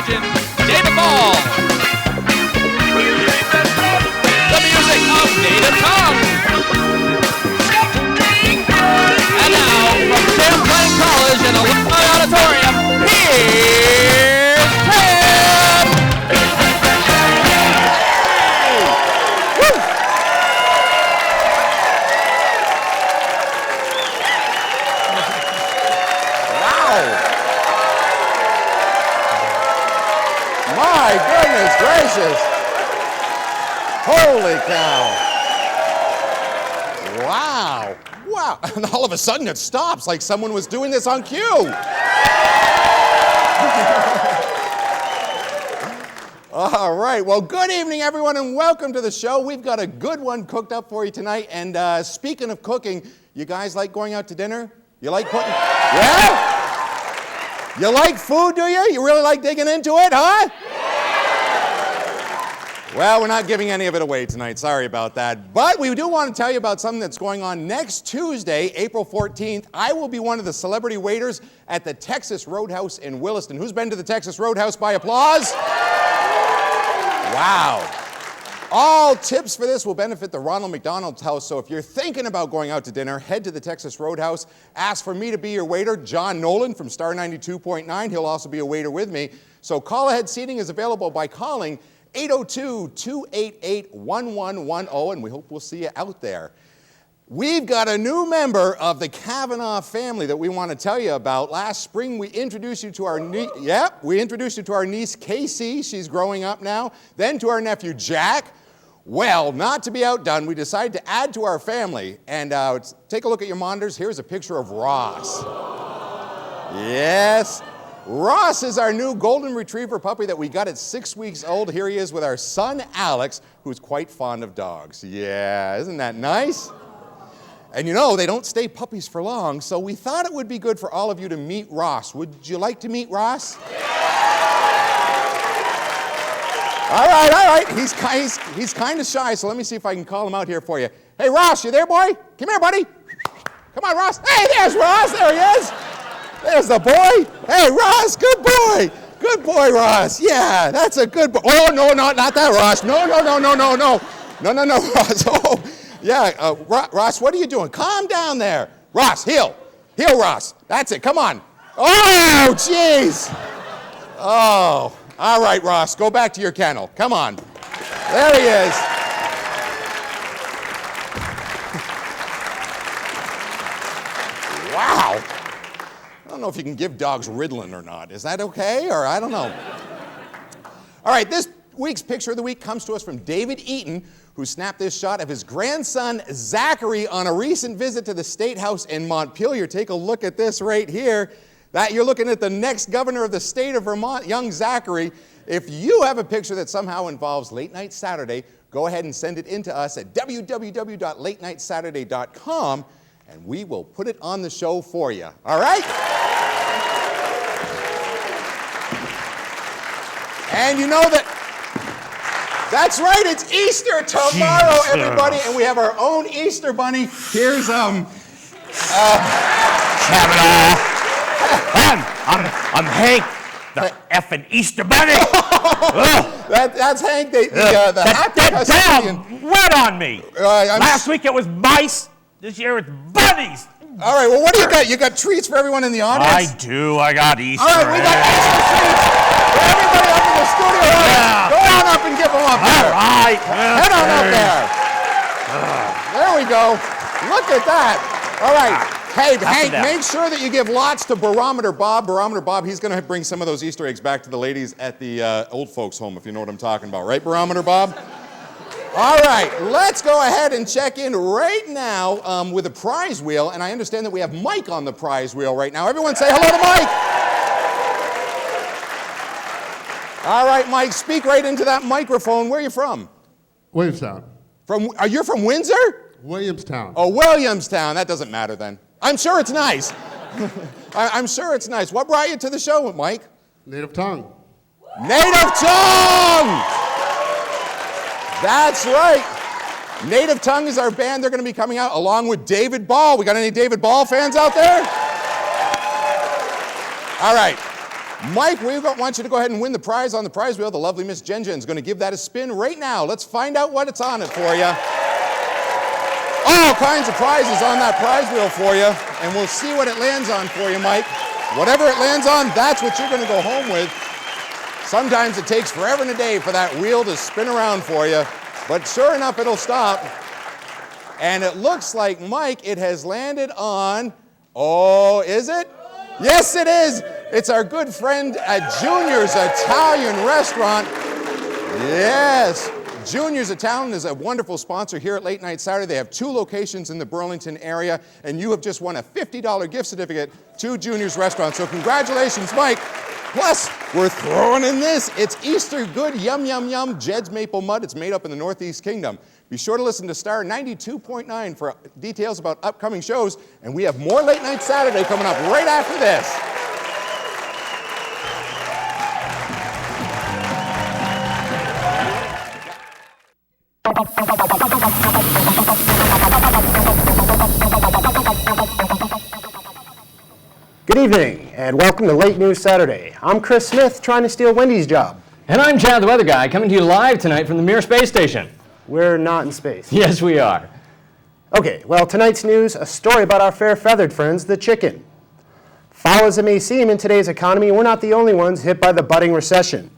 legend, David Ball. The music of Native Tongue. And now, from Champlain College and Alumni Auditorium, here's Ted! Woo! My goodness gracious. Holy cow. Wow. Wow. And all of a sudden it stops like someone was doing this on cue. All right. Well, good evening, everyone, and welcome to the show. We've got a good one cooked up for you tonight. And speaking of cooking, you guys like going out to dinner? You like putting... Yeah? You like food, do you? You really like digging into it, huh? Well, we're not giving any of it away tonight. Sorry about that. But we do want to tell you about something that's going on next Tuesday, April 14th. I will be one of the celebrity waiters at the Texas Roadhouse in Williston. Who's been to the Texas Roadhouse by applause? Wow. All tips for this will benefit the Ronald McDonald's House, so if you're thinking about going out to dinner, head to the Texas Roadhouse. Ask for me to be your waiter, John Nolan from Star 92.9. He'll also be a waiter with me. So call-ahead seating is available by calling 802-288-1110, and we hope we'll see you out there. We've got a new member of the Kavanagh family that we want to tell you about. Last spring, we introduced you to our niece, Casey. She's growing up now. Then to our nephew, Jack. Well, not to be outdone, we decided to add to our family. And take a look at your monitors. Here's a picture of Ross. Yes. Ross is our new golden retriever puppy that we got at 6 weeks old. Here he is with our son, Alex, who's quite fond of dogs. Yeah, isn't that nice? And you know, they don't stay puppies for long, so we thought it would be good for all of you to meet Ross. Would you like to meet Ross? All right. He's kind of shy, so let me see if I can call him out here for you. Hey, Ross, you there, boy? Come here, buddy. Come on, Ross. Hey, there's Ross. There he is. There's the boy. Hey, Ross, good boy. Good boy, Ross. Yeah, that's a good boy. Oh, no, not that Ross. No, Ross. Oh, yeah, Ross, what are you doing? Calm down there. Ross, heel. Heel, Ross. That's it. Come on. Oh, jeez. Oh, all right, Ross. Go back to your kennel. Come on. There he is. Wow. I don't know if you can give dogs Ritalin or not. Is that okay? Or I don't know. All right, this week's picture of the week comes to us from David Eaton, who snapped this shot of his grandson, Zachary, on a recent visit to the State House in Montpelier. Take a look at this right here. That you're looking at the next governor of the state of Vermont, young Zachary. If you have a picture that somehow involves Late Night Saturday, go ahead and send it in to us at www.latenightsaturday.com, and we will put it on the show for you. All right? And you know that's right, it's Easter tomorrow, everybody, and we have our own Easter bunny. Here's, Kavanagh. I'm Hank, the effing Easter bunny. That's Hank, the happy that damn wet on me. Last week it was mice, this year it's bunnies. All right, well, what do you got? You got treats for everyone in the audience? I do, I got Easter. All right, we got Easter treats for everybody up in the studio. Yeah. Go on up and give them up there. All right. Head on up there. There we go. Look at that. All right. Hey, Hank, make sure that you give lots to Barometer Bob. Barometer Bob, he's going to bring some of those Easter eggs back to the ladies at the old folks' home, if you know what I'm talking about. Right, Barometer Bob? All right, let's go ahead and check in right now with the prize wheel. And I understand that we have Mike on the prize wheel right now. Everyone say hello to Mike. All right, Mike, speak right into that microphone. Where are you from? Williamstown. Are you from Windsor? Williamstown. Oh, Williamstown. That doesn't matter then. I'm sure it's nice. I'm sure it's nice. What brought you to the show, Mike? Native tongue. Native tongue! That's right. Native Tongue is our band. They're going to be coming out along with David Ball. We got any David Ball fans out there? All right. Mike, we want you to go ahead and win the prize on the prize wheel. The lovely Miss Jen Jen's going to give that a spin right now. Let's find out what it's on it for you. All kinds of prizes on that prize wheel for you, and we'll see what it lands on for you, Mike. Whatever it lands on, that's what you're going to go home with. Sometimes it takes forever and a day for that wheel to spin around for you, but sure enough, it'll stop. And it looks like, Mike, it has landed on, oh, is it? Yes, it is. It's our good friend at Junior's Italian Restaurant. Yes. Junior's Italian is a wonderful sponsor here at Late Night Saturday. They have 2 locations in the Burlington area, and you have just won a $50 gift certificate to Junior's Restaurant. So congratulations, Mike. Plus, we're throwing in this. It's Easter Good Yum Yum Yum Jed's Maple Mud. It's made up in the Northeast Kingdom. Be sure to listen to Star 92.9 for details about upcoming shows, and we have more Late Night Saturday coming up right after this. Good evening, and welcome to Late News Saturday. I'm Chris Smith, trying to steal Wendy's job. And I'm Chad the Weather Guy, coming to you live tonight from the Mir Space Station. We're not in space. Yes, we are. Okay, well, tonight's news, a story about our fair-feathered friends, the chicken. Foul as it may seem in today's economy, we're not the only ones hit by the budding recession.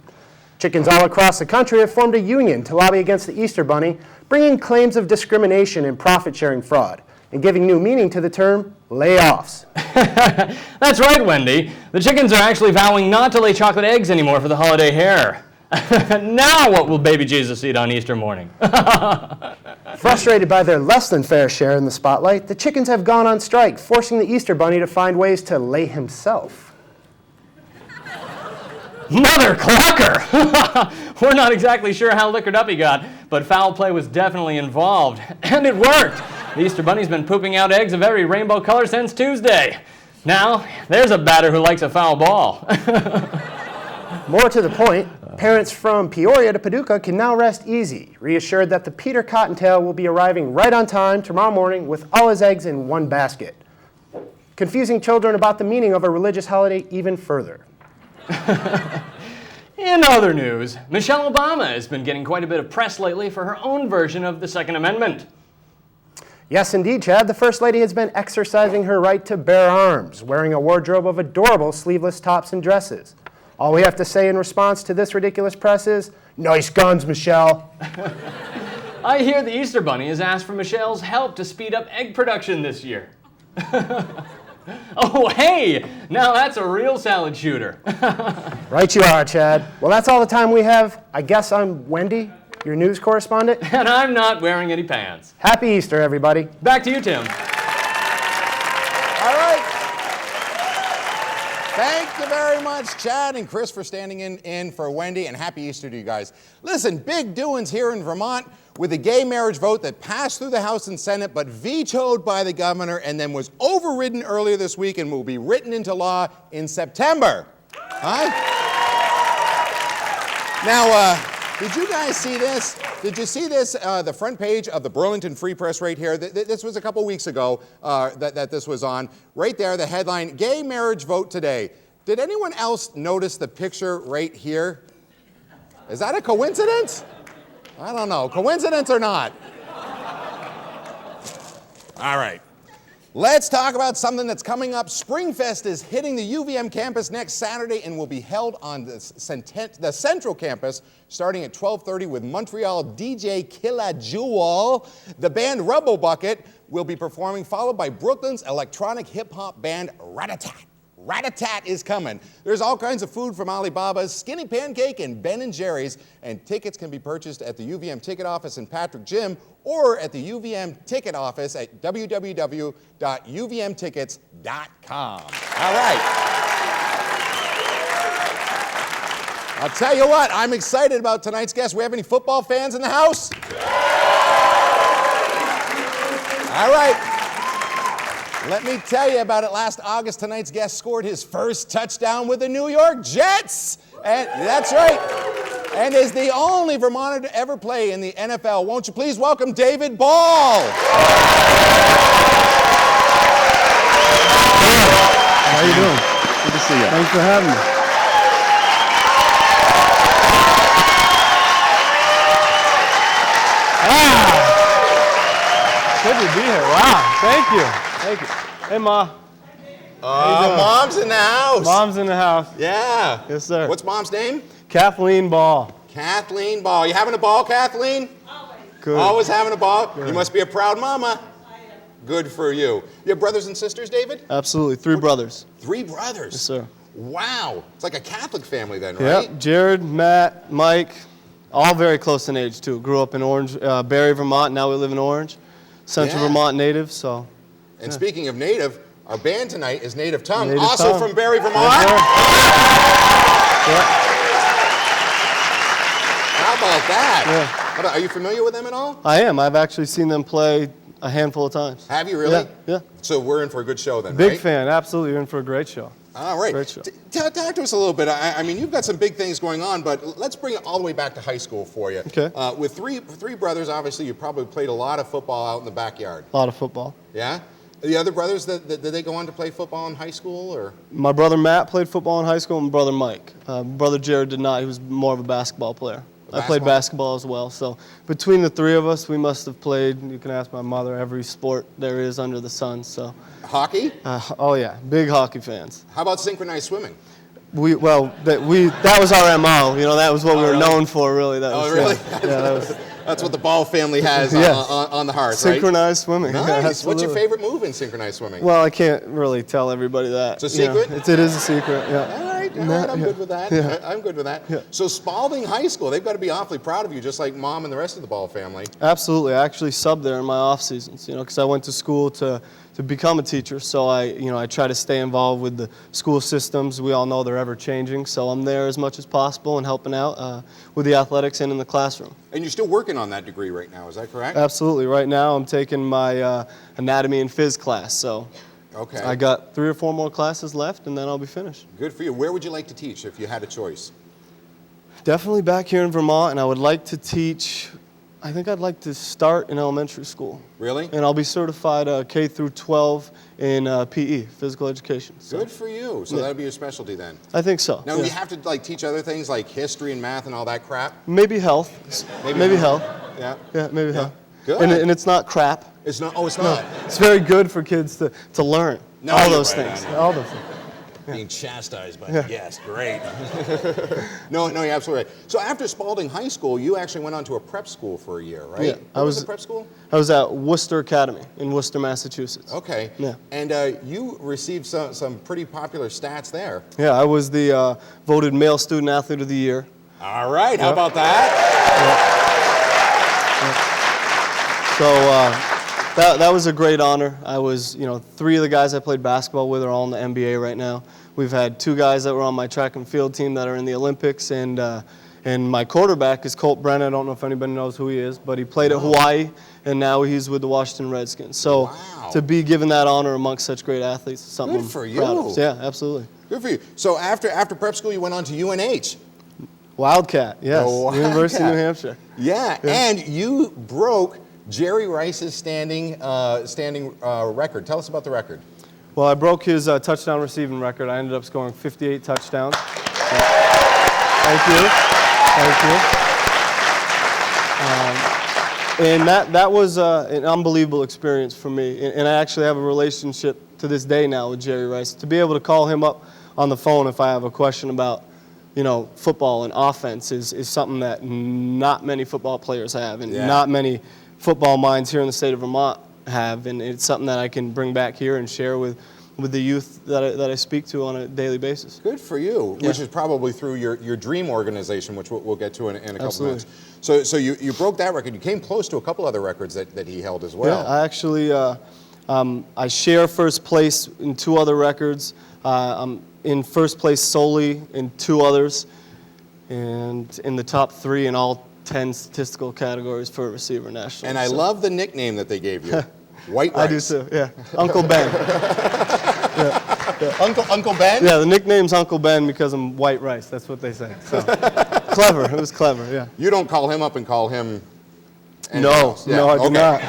Chickens all across the country have formed a union to lobby against the Easter Bunny, bringing claims of discrimination and profit-sharing fraud, and giving new meaning to the term layoffs. That's right, Wendy. The chickens are actually vowing not to lay chocolate eggs anymore for the holiday hare. Now what will baby Jesus eat on Easter morning? Frustrated by their less than fair share in the spotlight, the chickens have gone on strike, forcing the Easter Bunny to find ways to lay himself. Mother clucker! We're not exactly sure how liquored up he got, but foul play was definitely involved. And it worked! The Easter Bunny's been pooping out eggs of every rainbow color since Tuesday. Now, there's a batter who likes a foul ball. More to the point, parents from Peoria to Paducah can now rest easy, reassured that the Peter Cottontail will be arriving right on time tomorrow morning with all his eggs in one basket, confusing children about the meaning of a religious holiday even further. In other news, Michelle Obama has been getting quite a bit of press lately for her own version of the Second Amendment. Yes, indeed, Chad. The First Lady has been exercising her right to bear arms, wearing a wardrobe of adorable sleeveless tops and dresses. All we have to say in response to this ridiculous press is, nice guns, Michelle. I hear the Easter Bunny has asked for Michelle's help to speed up egg production this year. Oh, hey! Now that's a real salad shooter. Right you are, Chad. Well, that's all the time we have. I guess I'm Wendy, your news correspondent. And I'm not wearing any pants. Happy Easter, everybody. Back to you, Tim. All right. Thank you very much, Chad and Chris, for standing in for Wendy, and happy Easter to you guys. Listen, big doings here in Vermont with a gay marriage vote that passed through the House and Senate but vetoed by the governor and then was overridden earlier this week and will be written into law in September. Huh? Now, did you guys see this? Did you see this, the front page of the Burlington Free Press right here? This was a couple weeks ago that this was on. Right there, the headline, Gay Marriage Vote Today. Did anyone else notice the picture right here? Is that a coincidence? I don't know. Coincidence or not? All right. Let's talk about something that's coming up. Springfest is hitting the UVM campus next Saturday and will be held on the Central campus starting at 12:30 with Montreal DJ Kilajewel. The band Rubble Bucket will be performing, followed by Brooklyn's electronic hip-hop band Rat-a-Tat. Rat-a-Tat is coming. There's all kinds of food from Alibaba's, Skinny Pancake, and Ben & Jerry's, and tickets can be purchased at the UVM ticket office in Patrick Gym or at the UVM ticket office at www.uvmtickets.com. All right. I'll tell you what, I'm excited about tonight's guest. We have any football fans in the house? All right. Let me tell you about it. Last August, tonight's guest scored his first touchdown with the New York Jets. And that's right. And is the only Vermonter to ever play in the NFL. Won't you please welcome David Ball? How you doing? Good to see you. Thanks for having me. Good to be here. Wow. Thank you. Thank you. Hey, Ma. Mom's in the house. Mom's in the house. Yeah. Yes, sir. What's Mom's name? Kathleen Ball. Kathleen Ball. You having a ball, Kathleen? Always. Good. Always having a ball? Good. You must be a proud mama. I am. Good for you. You have brothers and sisters, David? Absolutely. 3 brothers. 3 brothers? Yes, sir. Wow. It's like a Catholic family then, right? Yep. Jared, Matt, Mike, all very close in age, too. Grew up in Orange, Barry, Vermont. Now we live in Orange. Central Yeah. Vermont native, so. And speaking of native, our band tonight is Native Tongue, Native also Tongue. from Barry, Vermont. Yes, sir. How about that? Yeah. Are you familiar with them at all? I am. I've actually seen them play a handful of times. Have you really? Yeah. So we're in for a good show then, Big right? fan. Absolutely. You're in for a great show. All right. Great show. Talk to us a little bit. I mean, you've got some big things going on, but let's bring it all the way back to high school for you. Okay. With three brothers, obviously, you probably played a lot of football out in the backyard. A lot of football. Yeah? The other brothers, did they go on to play football in high school, or? My brother Matt played football in high school, and my brother Mike. Brother Jared did not. He was more of a basketball player. I played basketball as well. So between the 3 of us, we must have played, you can ask my mother, every sport there is under the sun. So. Hockey? Oh, yeah. Big hockey fans. How about synchronized swimming? That was our MO. You know, that was what we were really? known for, really. That was, really? Yeah, that was That's what the Ball family has Yes. on the hearth, synchronized swimming. right? Yeah, Nice. What's your absolutely. favorite move in synchronized swimming? Well, I can't really tell everybody that. It's a you know. secret? It is a secret, yeah. All right, I'm good with that. Yeah. I'm good with that. Yeah. So Spalding High School, they've got to be awfully proud of you, just like Mom and the rest of the Ball family. Absolutely. I actually subbed there in my off seasons, you know, because I went to school to become a teacher. So I try to stay involved with the school systems. We all know they're ever changing. So I'm there as much as possible and helping out with the athletics and in the classroom. And you're still working on that degree right now, is that correct? Absolutely. Right now I'm taking my anatomy and phys class. So Okay. I got 3 or 4 more classes left and then I'll be finished. Good for you. Where would you like to teach if you had a choice? Definitely back here in Vermont, and I would like to teach. I think I'd like to start in elementary school. Really? And I'll be certified K through 12 in PE, physical education. So Good for you. So Yeah. that'd be your specialty then. I think so. Now, yeah. you have to like teach other things like history and math and all that crap? Maybe health. Maybe health. Yeah. Yeah, maybe health. Good. And it's not crap. It's not. Oh, it's not. It's very good for kids to learn. No, all you're those right, things. I know. All those things. Being chastised by Yeah. yes, great. No, you're absolutely right. So after Spalding High School, you actually went on to a prep school for a year, right? Yeah, What was the prep school? I was at Worcester Academy in Worcester, Massachusetts. Okay. Yeah. And you received some pretty popular stats there. Yeah, I was the voted Male Student Athlete of the Year. All right. How about that? So that was a great honor. I was, 3 of the guys I played basketball with are all in the NBA right now. We've had 2 guys that were on my track and field team that are in the Olympics, and my quarterback is Colt Brennan. I don't know if anybody knows who he is, but he played at Hawaii, and now he's with the Washington Redskins. So Wow. to be given that honor amongst such great athletes is something Good for I'm proud you. of. Yeah, absolutely. Good for you. So after prep school, you went on to UNH. Wildcat, yes, The University of New Wildcat. Hampshire. Yeah, and you broke Jerry Rice's standing record. Tell us about the record. Well, I broke his touchdown receiving record. I ended up scoring 58 touchdowns. Thank you. And that was an unbelievable experience for me. And I actually have a relationship to this day now with Jerry Rice. To be able to call him up on the phone if I have a question about, football and offense is something that not many football players have, and not many football minds here in the state of Vermont have. And it's something that I can bring back here and share with the youth that I speak to on a daily basis. Good for you, Yeah. which is probably through your dream organization, which we'll get to in a couple Absolutely. minutes. So you broke that record. You came close to a couple other records that he held as well. Yeah, I actually I share first place in 2 other records. I'm in first place solely in 2 others, and in the top 3 in all 10 statistical categories for a receiver nationally. And I So- love the nickname that they gave you, White Rice. I do too. Yeah, Uncle Ben. Uncle Ben. Yeah, the nickname's Uncle Ben because I'm white rice. That's what they say. So clever. It was clever. Yeah. You don't call him up and call him. anything No, else. Yeah, no, I do okay. not.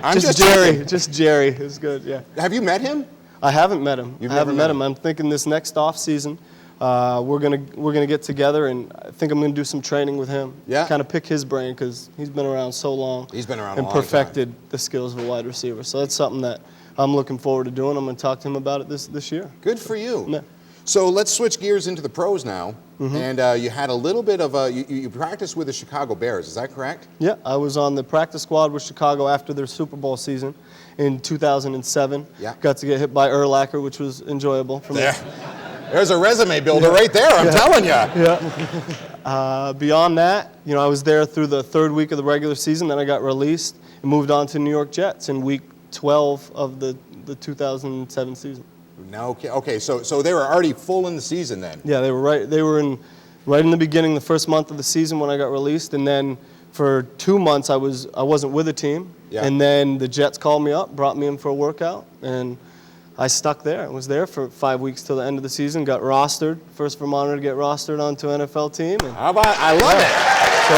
I'm just checking. Jerry. Just Jerry is good. Yeah. Have you met him? I haven't met him. You've I haven't never met met him. I'm thinking this next off season, We're gonna get together, and I think I'm gonna do some training with him. Yeah. Kind of pick his brain because he's been around so long. He's been around and a long perfected the skills of a wide receiver. So that's something that I'm looking forward to doing. I'm gonna talk to him about it this year. Good for you. Yeah. So let's switch gears into the pros now. And you had a little bit of you practiced with the Chicago Bears. Is that correct? Yeah, I was on the practice squad with Chicago after their Super Bowl season in 2007. Yeah. Got to get hit by Urlacher, which was enjoyable for me. There's a resume builder right there, I'm telling you. Yeah. Beyond that, I was there through the third week of the regular season. Then I got released and moved on to New York Jets in week 12 of the 2007 season. No, okay. So they were already full in the season then. Yeah, they were right. They were right in the beginning, the first month of the season when I got released, and then for 2 months I wasn't with a team. Yeah. And then the Jets called me up, brought me in for a workout, and I stuck there. I was there for 5 weeks till the end of the season. Got rostered, first Vermonter to get rostered onto an NFL team. And How about? I love it. so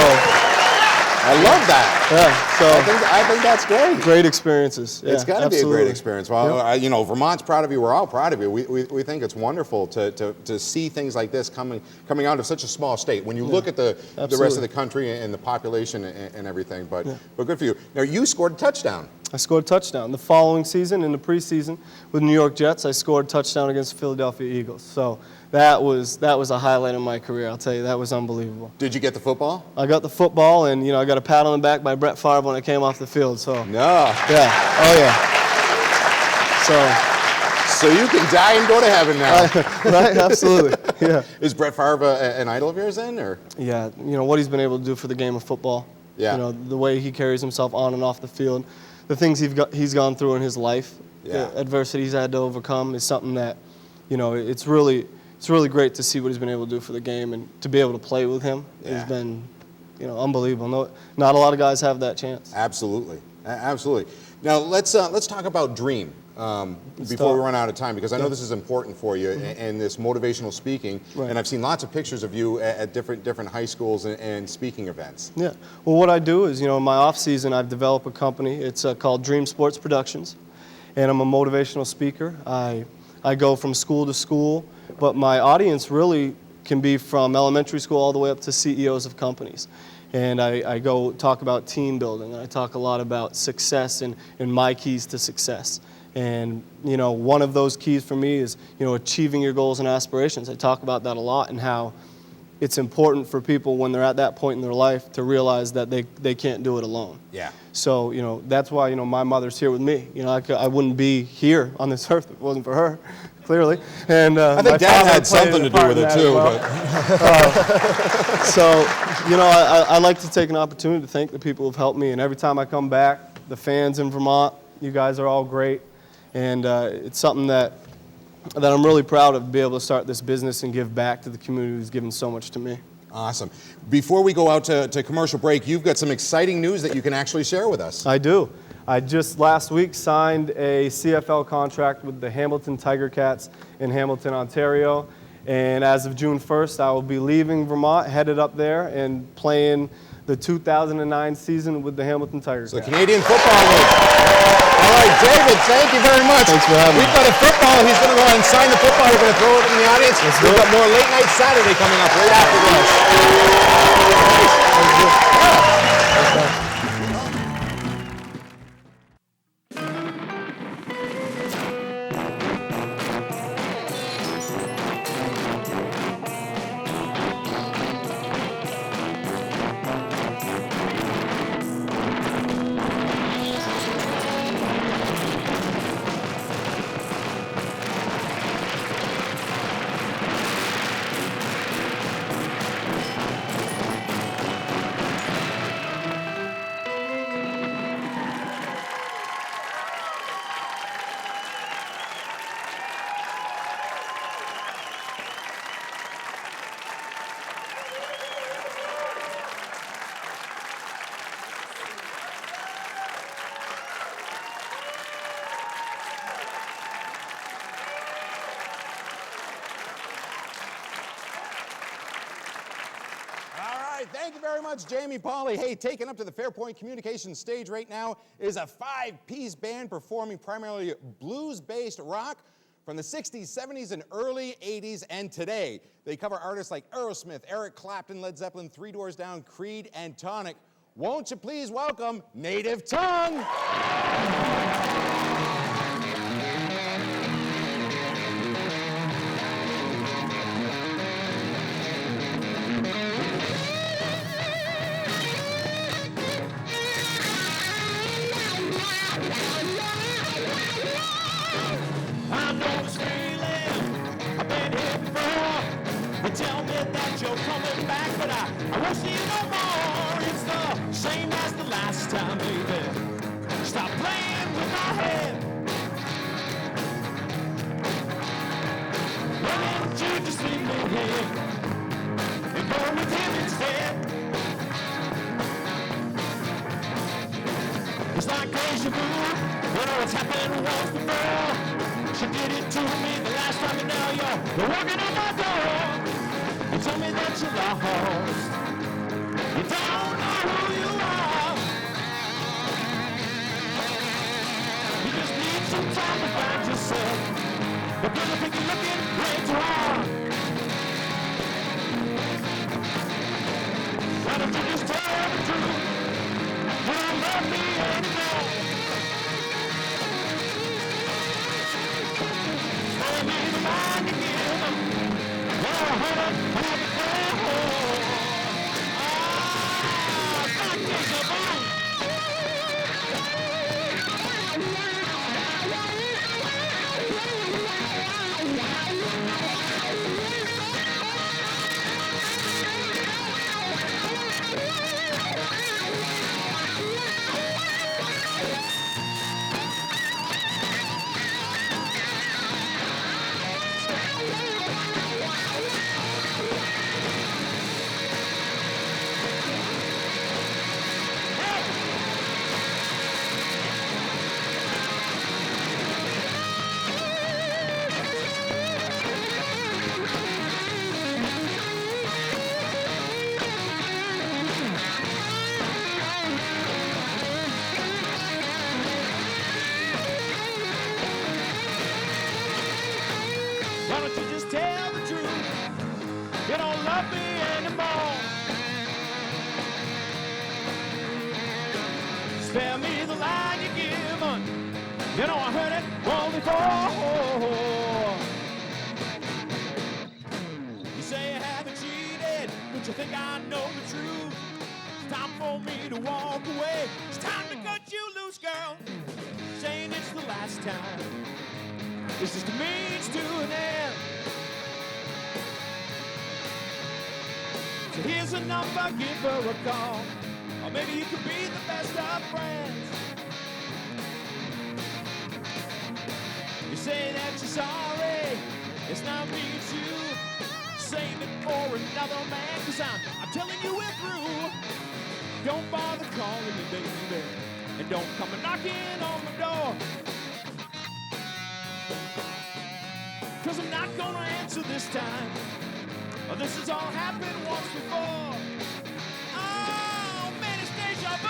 I love that. yeah, so I think that's great. great experiences. Yeah, It's got to be a absolutely. great experience. Well, Vermont's proud of you. We're all proud of you. We think it's wonderful to see things like this coming out of such a small state. When you look at the rest of the country and the population and everything, but good for you. Now you scored a touchdown. I scored a touchdown. The following season, in the preseason with New York Jets, I scored a touchdown against the Philadelphia Eagles. So that was a highlight of my career. I'll tell you, that was unbelievable. Did you get the football? I got the football, and I got a pat on the back by Brett Favre when I came off the field. So No. yeah, oh yeah. So you can die and go to heaven now. So right, absolutely, yeah. Is Brett Favre an idol of yours then, or? Yeah, what he's been able to do for the game of football. Yeah. The way he carries himself on and off the field, the things he's gone through in his life, Yeah. the adversity he's had to overcome is something that, it's really great to see what he's been able to do for the game, and to be able to play with him has been, unbelievable. No, not a lot of guys have that chance. Absolutely, absolutely. Now let's talk about Dream before we run out of time, because I know this is important for you and this motivational speaking. Right. And I've seen lots of pictures of you at different high schools and speaking events. Yeah. Well, what I do is, in my off season, I've developed a company. It's called Dream Sports Productions, and I'm a motivational speaker. I go from school to school, but my audience really can be from elementary school all the way up to CEOs of companies. And I go talk about team building. I talk a lot about success and my keys to success. And, one of those keys for me is, achieving your goals and aspirations. I talk about that a lot, and how it's important for people when they're at that point in their life to realize that they can't do it alone. Yeah. So, that's why, my mother's here with me. I wouldn't be here on this earth if it wasn't for her, clearly. And I think Dad had something to do with it too. So, I like to take an opportunity to thank the people who've helped me. And every time I come back, the fans in Vermont, you guys are all great. And it's something that I'm really proud of, to be able to start this business and give back to the community who's given so much to me. Awesome. Before we go out to commercial break, you've got some exciting news that you can actually share with us. I do. I just last week signed a CFL contract with the Hamilton Tiger Cats in Hamilton, Ontario. And as of June 1st, I will be leaving Vermont, headed up there, and playing the 2009 season with the Hamilton Tiger Cats. The Canadian Football League. All right, David, thank you very much. Thanks for having me. We've got a football. He's going to go out and sign the football. We're going to throw it in the audience. We've got more Late Night Saturday coming up right after this. Thank you very much, Jamie Pauley. Hey, taken up to the Fairpoint Communications stage right now is a 5-piece band performing primarily blues-based rock from the 60s, 70s, and early 80s, and today. They cover artists like Aerosmith, Eric Clapton, Led Zeppelin, Three Doors Down, Creed, and Tonic. Won't you please welcome Native Tongue? I know this feeling, I've been here before. You tell me that you're coming back, but I won't see you no more. It's the same as the last time, baby. Stop playing with my head. Why don't you just leave me here and go with him instead? It's like deja vu, you know it's happened once before. She did it to me the last time, and now you're walking on my door. You tell me that you're lost. You don't know who you are. You just need some time to find yourself. But girl, I think you're looking way too hard. Why don't you just tell the truth? You don't love me anymore. Tell me the mind you give them. Oh, honey, have it there. Ah, that is a bone. Why don't you just tell the truth? You don't love me anymore. Spare me the line you're giving. You know I heard it once before. You say I haven't cheated, but you think I know the truth. It's time for me to walk away. It's time to cut you loose, girl. Saying it's the last time. It's just a means to an end. So here's a number, give her a call. Or maybe you could be the best of friends. You say that you're sorry, it's not me, it's you. Save it for another man, cause I'm telling you we're through. Don't bother calling me, baby, and don't come a knocking on my door. Cause I'm not gonna answer this time. This has all happened once before. Oh, man, it's deja vu.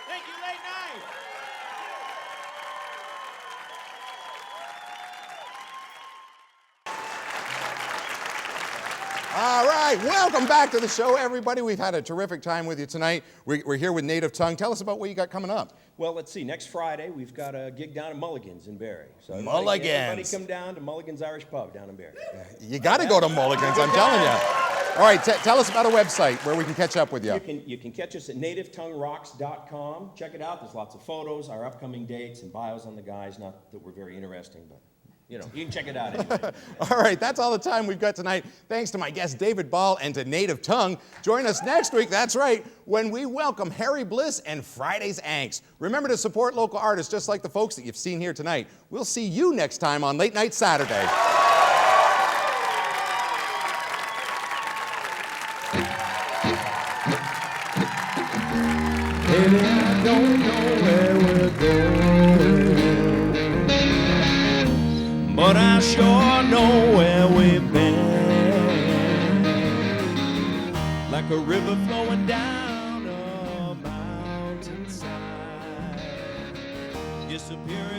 Thank you, late night. All right, welcome back to the show, everybody. We've had a terrific time with you tonight. We're here with Native Tongue. Tell us about what you got coming up. Well, let's see. Next Friday, we've got a gig down at Mulligan's in Barrie. So Mulligan's. Everybody come down to Mulligan's Irish Pub down in Barrie. You got to go to Mulligan's, I'm telling you. All right, tell us about a website where we can catch up with you. You can catch us at nativetonguerocks.com. Check it out. There's lots of photos, our upcoming dates, and bios on the guys. Not that we're very interesting, but you know, you can check it out anyway. All right, that's all the time we've got tonight. Thanks to my guest David Ball and to Native Tongue. Join us next week, that's right, when we welcome Harry Bliss and Friday's Angst. Remember to support local artists just like the folks that you've seen here tonight. We'll see you next time on Late Night Saturday. don't know where we're going, but I sure know where we've been. Like a river flowing down a mountainside, disappearing